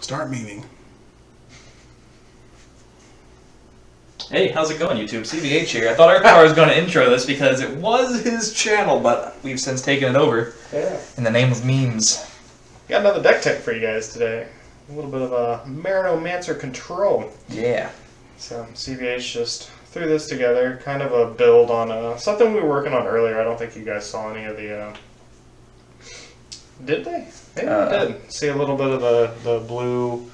Start memeing. Hey, how's it going, YouTube? CVH here. I thought our power was going to intro this because it was his channel, but we've since taken it over. Yeah. In the name of memes. Got another deck tip for you guys today. A little bit of a Marinomancer control. Yeah. So CVH just threw this together, kind of a build on something we were working on earlier. I don't think you guys saw any of the. Did they? Maybe they did. See a little bit of the blue.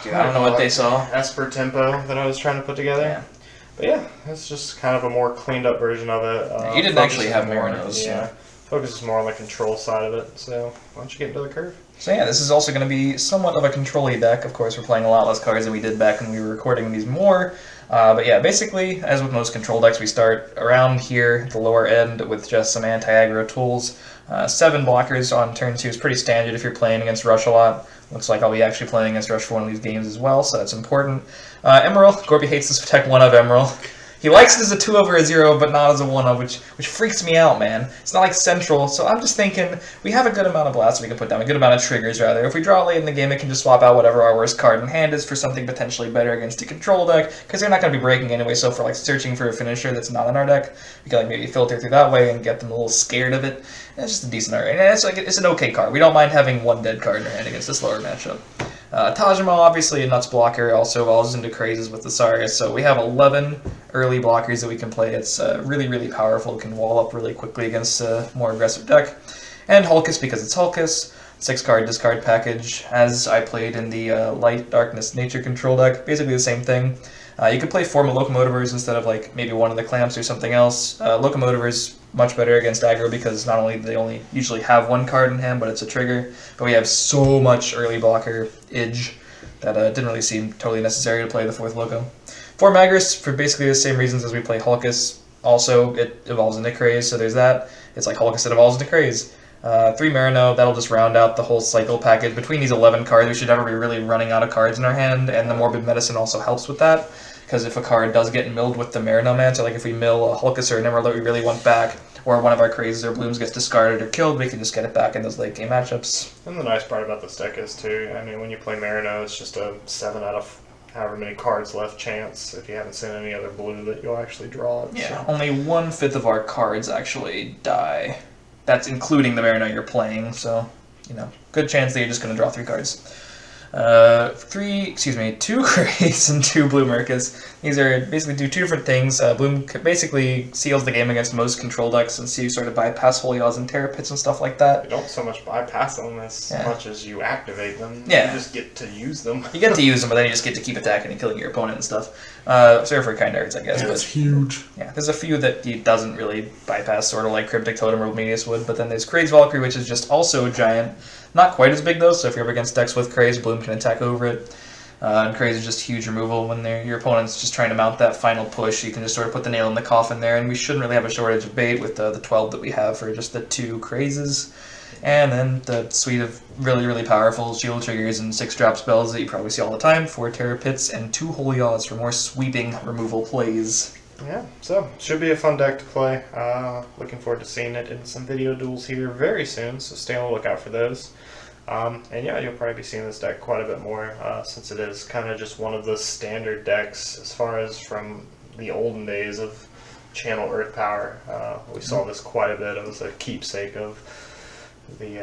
Dude, I don't know what they saw. Esper tempo that I was trying to put together. Yeah. But yeah, it's just kind of a more cleaned up version of it. You didn't actually have Marinos. Yeah. Focuses more on the control side of it. So why don't you get into the curve? So yeah, this is also going to be somewhat of a control-y deck. Of course, we're playing a lot less cards than we did back when we were recording these more. But yeah, basically, as with most control decks, we start around here, the lower end, with just some anti-aggro tools. 7 blockers on turn 2 is pretty standard if you're playing against Rush a lot. Looks like I'll be actually playing against Rush for one of these games as well, so that's important. Emerald, Gorby hates this attack 1-of Emerald. He likes it as a 2 over a 0, but not as a 1-of, which freaks me out, man. It's not like Central, so I'm just thinking, we have a good amount of blasts we can put down, a good amount of triggers, rather. If we draw late in the game, it can just swap out whatever our worst card in hand is for something potentially better against a control deck, because they're not going to be breaking anyway, so for like searching for a finisher that's not in our deck, we can like maybe filter through that way and get them a little scared of it. And it's just a decent art, and it's an okay card. We don't mind having one dead card in our hand against this lower matchup. Tajima, obviously a nuts blocker, also evolves into crazes with the Saria, so we have 11 early blockers that we can play. It's really, really powerful, can wall up really quickly against a more aggressive deck. And Hulkus, because it's Hulkus, 6-card discard package, as I played in the Light Darkness Nature control deck, basically the same thing. You could play 4 Locomotivers instead of like maybe one of the Clamps or something else. Locomotivers much better against aggro because not only do they only usually have 1 card in hand, but it's a trigger. But we have so much early blocker edge that it didn't really seem totally necessary to play the 4th Loco. 4 Magris for basically the same reasons as we play Hulkus. Also, it evolves into Craze, so there's that. It's like Hulkus that evolves into Craze. 3 Marino, that'll just round out the whole cycle package. Between these 11 cards, we should never be really running out of cards in our hand, and the Morbid Medicine also helps with that. Because if a card does get milled with the Marinomancer, like if we mill a Hulkus or an Emerald that we really want back, or one of our Crazes or Blooms gets discarded or killed, we can just get it back in those late game matchups. And the nice part about this deck is, too, I mean, when you play Marino, it's just a 7 out of however many cards left chance if you haven't seen any other blue that you'll actually draw it. Yeah, so. only 1/5 of our cards actually die. That's including the Marino you're playing, so, you know, good chance that you're just going to draw 3 cards. 2 Craze and 2 Blue Mercas. These are basically do 2 different things. Bloom basically seals the game against most control decks, and so you sort of bypass Holy Oz and Terror Pits and stuff like that. You don't so much bypass them as much as you activate them. Yeah. You just get to use them. You get to use them, but then you just get to keep attacking and killing your opponent and stuff. Serve for kind nerds, I guess. Yeah, but it's huge. Yeah, there's a few that he doesn't really bypass, sort of like Cryptic Totem or Medius would, but then there's Craze Valkyrie, which is just also a giant. Not quite as big though, so if you're up against decks with Craze, Bloom can attack over it. And Craze is just huge removal when your opponent's just trying to mount that final push. You can just sort of put the nail in the coffin there, and we shouldn't really have a shortage of bait with the 12 that we have for just the 2 Crazes. And then the suite of really, really powerful shield triggers and 6-drop spells that you probably see all the time, 4 Terror Pits and 2 Holy Oz for more sweeping removal plays. Yeah, so should be a fun deck to play. Looking forward to seeing it in some video duels here very soon, so stay on the lookout for those. And yeah, you'll probably be seeing this deck quite a bit more since it is kind of just one of the standard decks as far as from the olden days of Channel Earth Power. We saw this quite a bit. It was a keepsake of the,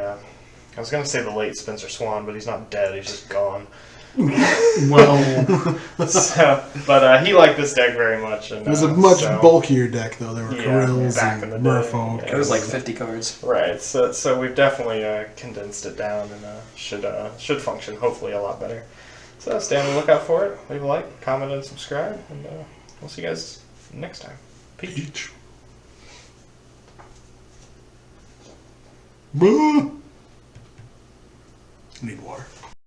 I was going to say the late Spencer Swan, but he's not dead, he's just gone. Well, but he liked this deck very much. And, it was a much bulkier deck, though. There were Corrills back in and the day. Merfolk. It was like 50 cards. Right, so we've definitely condensed it down and should function hopefully a lot better. So stay on the lookout for it. Leave a like, comment, and subscribe, and we'll see you guys next time. Peace. I need water.